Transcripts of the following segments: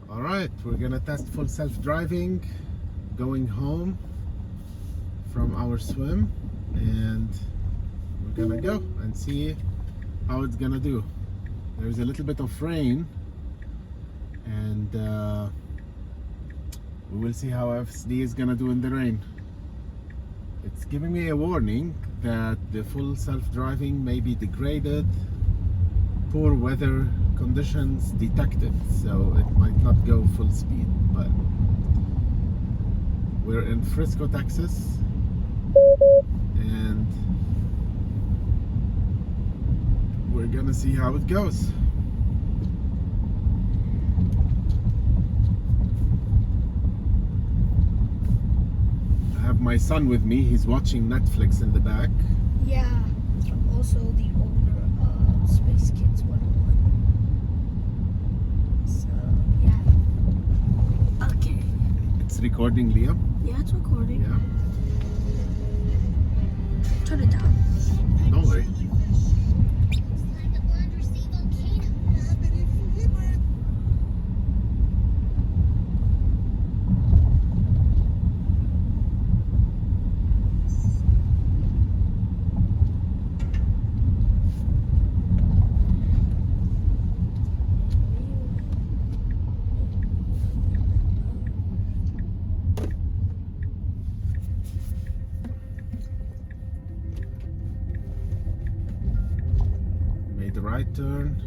All right, we're gonna test full self-driving going home from our swim, and we're gonna go and see how it's gonna do. There's a little bit of rain, and we will see how FSD is gonna do in the rain. It's giving me a warning that the full self-driving may be degraded, poor weather conditions detected, so it might not go full speed. But we're in Frisco, Texas, and we're gonna see how it goes. I have my son with me. He's watching Netflix in the back. Yeah, also the owner of Space Kids 101. So, yeah. Okay. It's recording, Liam. Yeah, it's recording. Yeah. Turn it down. Don't worry. Made a right turn.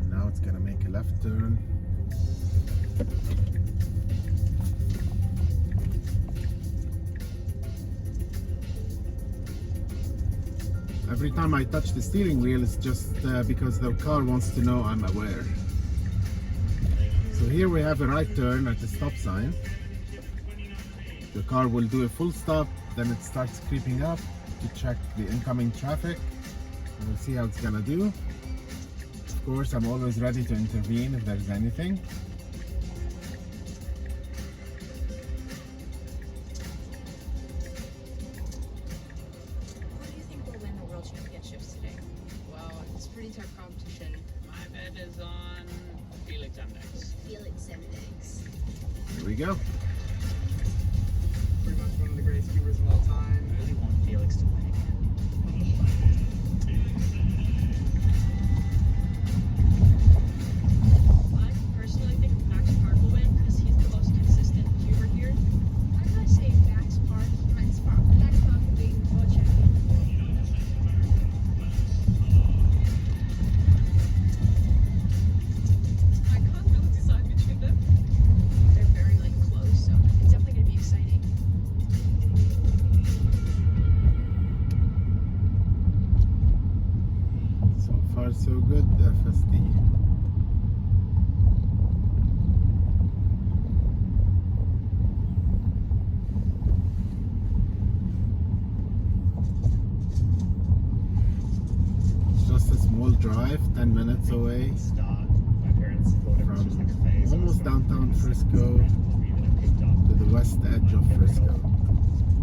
Now it's gonna make a left turn. Every time I touch the steering wheel, it's just because the car wants to know I'm aware. So here we have a right turn at the stop sign. The car will do a full stop, then it starts creeping up to check the incoming traffic. And we'll see how it's gonna do. Of course, I'm always ready to intervene if there's anything. Who do you think will win the World Championships today? Well, it's pretty tough competition. My bet is on Felix Index. Felix Index. Here we go. Pretty much one of the greatest skippers of all time. I really want Felix to win again. I personally think Max Park will win because he's the most consistent viewer here. I'm gonna say Max Park. Max Park will be world champion. I can't really decide between them. They're very close, so it's definitely gonna be exciting. So far so good, FSD. It's just a small drive, 10 minutes away Start. My parents thought it was just like a phase. from almost downtown Frisco to the west edge of Frisco,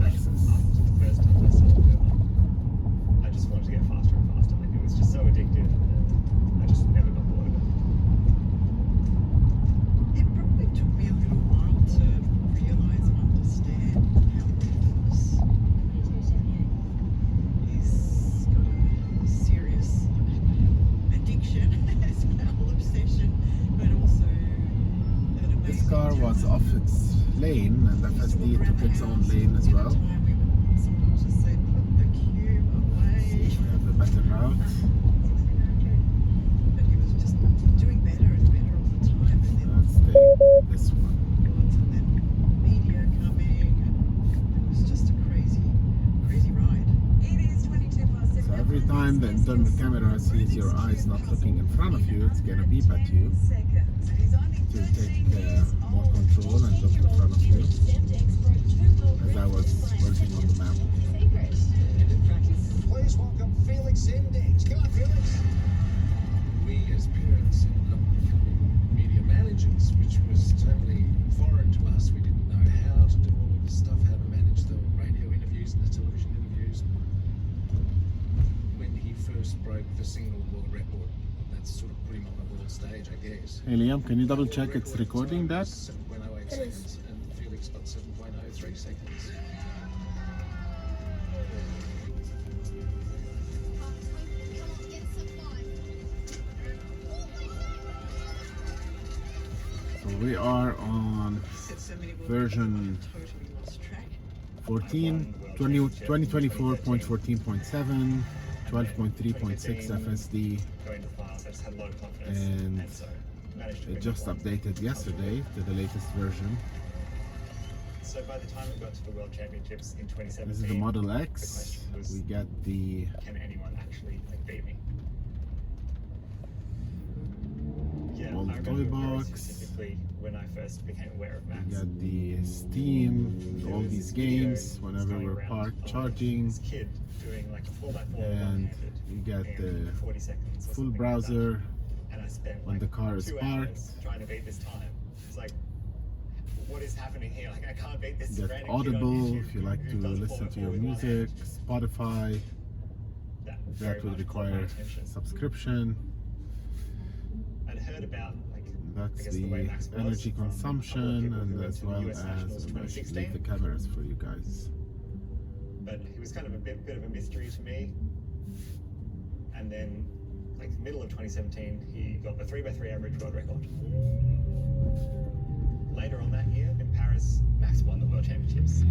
Texas. After the first time I saw it, I just wanted to get faster and faster. Like it was just so addictive. I just never got bored of it. It probably took me a little while to realise and understand how ridiculous. He's got a serious addiction as well, obsession, but also an amazing This car was off its lane, and FSD took its own lane as well. Sometimes just say, put the cube away. We have a better route. But he was just doing better and better all the time. And then Let's take this one. and then media coming, and it was just a crazy, crazy ride. It is 22 past 7. So every time the internal camera sees your eyes not looking in front of you, it's gonna beep at you to take more control and look in front of you, as I was working on the map. Please welcome Felix Index. Come on, Felix. We as parents ended up becoming media managers, which was totally foreign to us. We didn't know how to do all of this stuff, how to manage the radio interviews and the television interviews. When he first broke the single world record, that's sort of put him on the world stage, I guess. Hey Liam, can you double check it's recording that? 7.08 It is. seconds, and Felix got 7.03 seconds. So we are on Said so many words, version I've totally lost track. 2024.14.7, 12.3.6 FSD. Going to files, I just had a lot of confidence. And so managed to It pick just up one. updated yesterday to the latest version. So by the time we got to the World Championships in 2017, This is the Model the X. question was, We got the can anyone actually beat me? Yeah, Old I remember toy very box. specifically when I first became aware of we Max. got the Steam, There all was these this video games whenever going we're around parked of charging, This kid doing like a 4x4 and one-handed we got in the 40 seconds or full something like browser that. And I spent when like the car is 2 parked. hours trying to beat this time. It's like, what is happening here? Like I can't beat this You got random kid on Audible YouTube if you like who to does listen to 4x4 your with one music, hand. Spotify, That that very would much caught my require attention. subscription. I'd heard about like I That's guess the way the Max was energy from a couple of consumption, people who and went as to the well US as Nationals I'm going to 2016. leave the cameras for you guys. But he was kind of a bit of a mystery to me. And then, like middle of 2017, he got the 3x3 average world record. Later on that year, in Paris, Max won the World Championships. There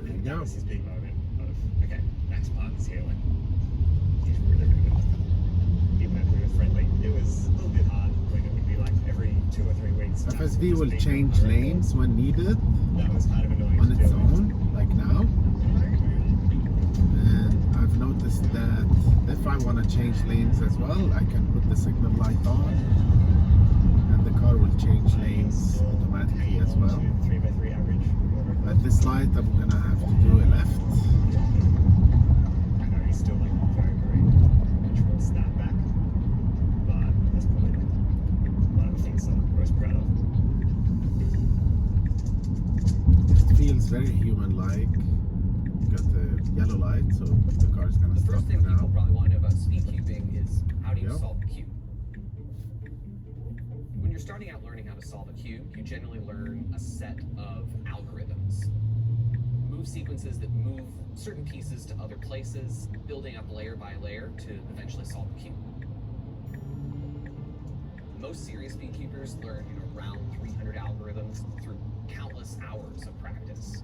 you And that go. was his big moment of, okay, Max Parker's here, like, he's really, really good. Even if we were friendly, it was a little bit hard when it would be like every 2 or 3 weeks. Max would FSD just will beat change my record. lanes when needed That was kind of annoying on to its deal with. own, like now. And I've noticed that if I want to change lanes as well, I can put the signal light on and the car will change lanes automatically as well. 3x3 average. At this light, I'm gonna have to do a left. I know he's still like very, very controlled snapback, but that's probably like one of the things I'm most proud of. It feels very human-like. Got the yellow light, so the car's gonna The stop first thing people now. probably want to know about speed cubing is how do you Yep. solve a cube? When you're starting out learning how to solve a cube, you generally learn a set of algorithms. Move sequences that move certain pieces to other places, building up layer by layer to eventually solve the cube. Most serious speed cubers learn around 300 algorithms through countless hours of practice.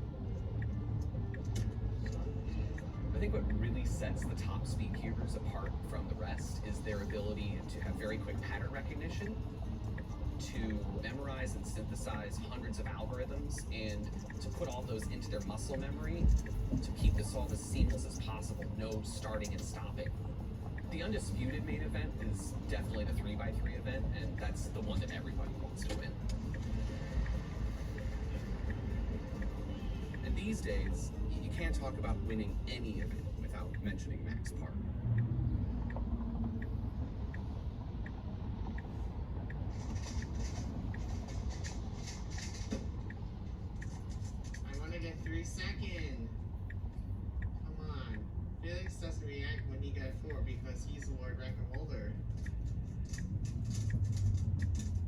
I think what really sets the top speed cubers apart from the rest is their ability to have very quick pattern recognition, to memorize and synthesize hundreds of algorithms, and to put all those into their muscle memory to keep the solve as seamless as possible, no starting and stopping. The undisputed main event is definitely the 3x3 event, and that's the one that everybody wants to win. And these days, you can't talk about winning any event without mentioning Max Parker. I want to get 3 seconds. Come on. Felix doesn't react when he got 4 because he's the world record holder.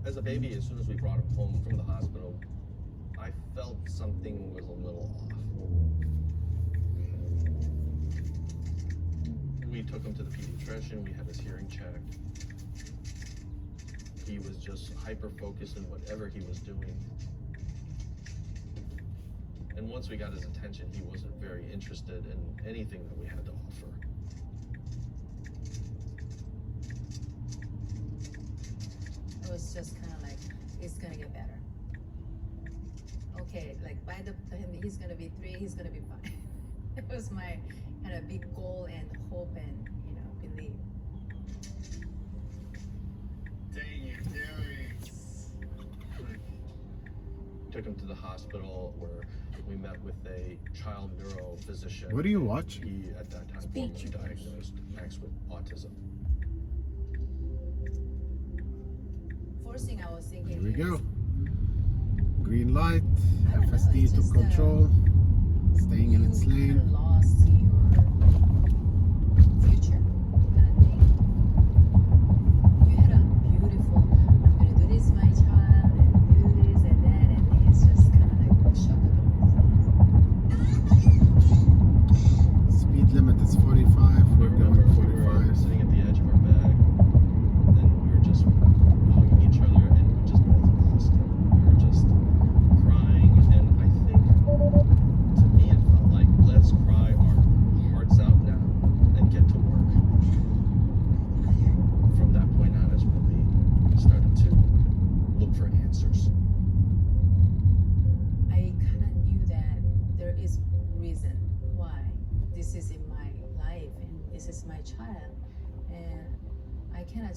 As a baby, as soon as we brought him home from the hospital, I felt something was a little off. We took him to the pediatrician, we had his hearing checked. He was just hyper-focused in whatever he was doing. And once we got his attention, he wasn't very interested in anything that we had to offer. It was just kind of like, it's gonna get better. Okay, like by the time he's gonna be 3, he's gonna be 5. It was my kind of big goal and hope and, belief. Dang it, Felix. Took him to the hospital where we met with a child neuro physician. What do you watch? He, at that time, Speech. formally diagnosed Max with autism. First thing I was thinking Here we is, go. Green light. I don't know, FSD it's took just, control. Staying in its you kind lane. of lost your future kind of thing. You had a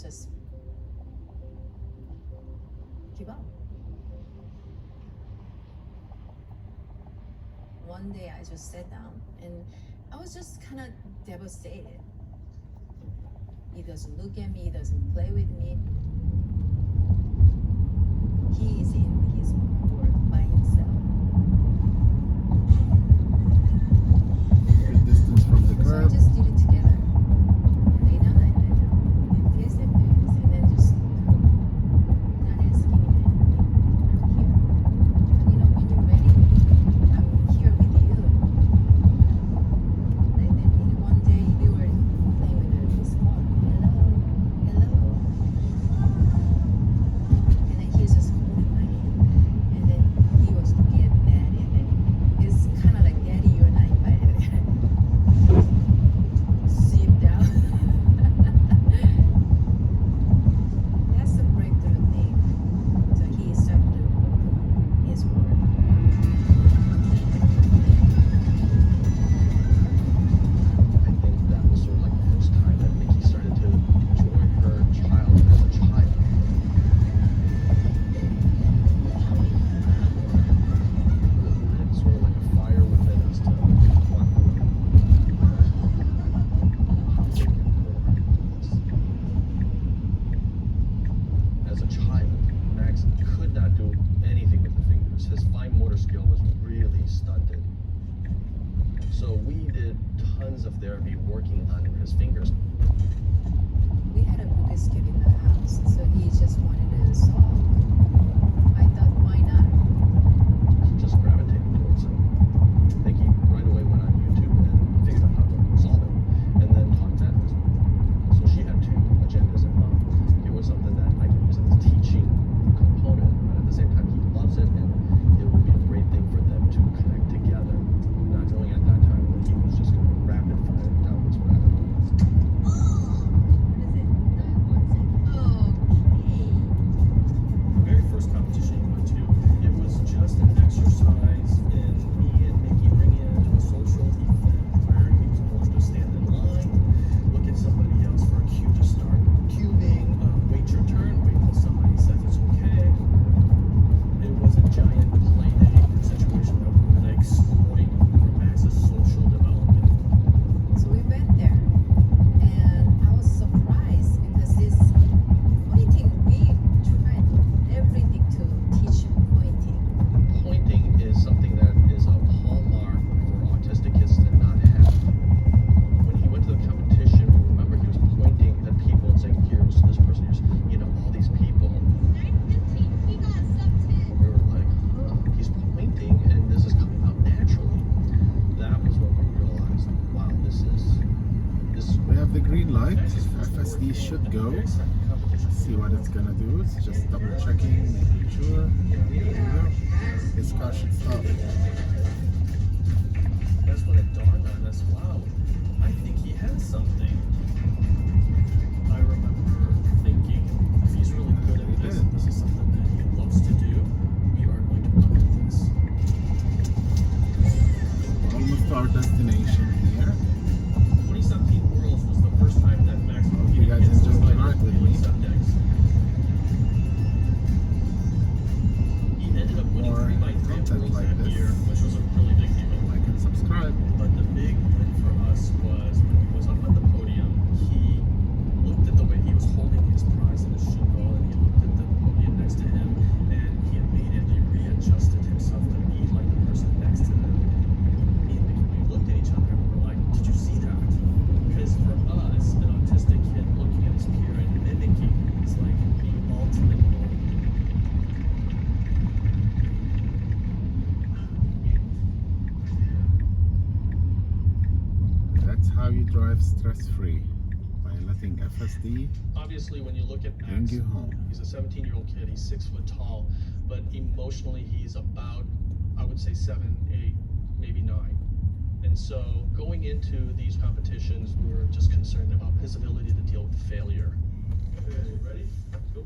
just give up. One day I just sat down and I was just kind of devastated. He doesn't look at me, he doesn't play with me. He is in his own world by himself. Good distance from the So I curb. just did it together. Lay down, I lay down. And this, and then just not asking him anything. I'm here. And when you're ready, I'm here with you. And then one day we were playing with his phone. Hello. And then he's just holding my hand. And then he was looking at Daddy. And then it's kind of like, Daddy, you're not invited. Sit down. That's the breakthrough thing. So he started to open his world. I think that was sort of like the first time that Mickey started to enjoy her childhood as a child. And sort of like a fire within us to want more. As a child, Max could not do anything with the fingers. His fine motor skill was really stunted. So we did tons of therapy working on his fingers. We had a Rubik's Cube in the house, so he just wanted to solve. I thought, why not? He just gravitated towards it. I think he right away went on YouTube and figured out how to solve it, and then taught Matt. So she had two agendas at home. It was something that I could use as a teaching component, but at the same time he loves it, and it would be a great thing for them to connect together. Not knowing at that time that he was just going to rapid fire down this rabbit hole. What is it? Okay. The very first competition you went to, it was just an exercise in me and Mickey bringing it into a social event where he was supposed to stand in line, look at somebody else for a cue to start cubing, wait your turn, wait till somebody says it's okay. It was a giant play dating situation that we were going to exploit for Max's social development. So we went there, and I was surprised because this pointing, we tried everything to teach him pointing. Pointing is something that is a hallmark for autistic kids to not have. When he went to the competition, remember he was pointing at people and saying, here's this person, here's, all these people. We were like, he's pointing and this is coming out naturally. That was when we realized, wow, this is We have the green light. FSD should go. See what it's gonna do. It's just double checking, making sure. There you go. His car should stop. That's when it dawned on us, wow, I think he has something. I remember thinking, if he's really good at this, this is something that he loves to do, we are going to run with this. Almost to our destination here. 2017 Worlds was the first time that Max Hope you guys enjoyed the ride with me. He ended up winning More 3x3 content Worlds like that this. year, which was a really big deal. Like and subscribe. But the big win for us was when he was up on the podium, he looked at the way he was holding his prize in his shin ball, and he looked at the podium next to him, and he immediately readjusted himself to be like the person next to him. Me and Mickey, we looked at each other and we were like, did you see that? Because for us, an autistic kid looking at his peer and mimicking is like the ultimate goal. That's how you drive stress-free, by letting FSD Obviously, when you look at bring Max, you home. he's a 17-year-old kid. He's 6 foot tall, but emotionally he's about, I would say 7, 8, maybe 9. And so going into these competitions, we were just concerned about his ability to deal with failure. Okay, ready? Go.